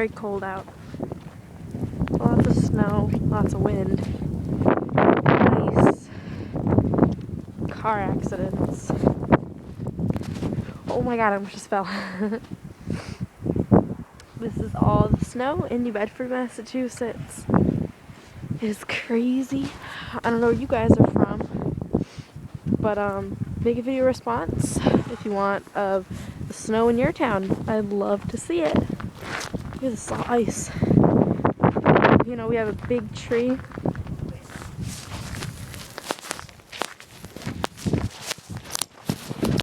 very cold out. Lots of snow, lots of wind, ice, car accidents. Oh my god, I almost just fell. This is all the snow in New Bedford, Massachusetts. It is crazy. I don't know where you guys are from, but make a video response if you want of the snow in your town. I'd love to see it. Here's the ice. You know, we have a big tree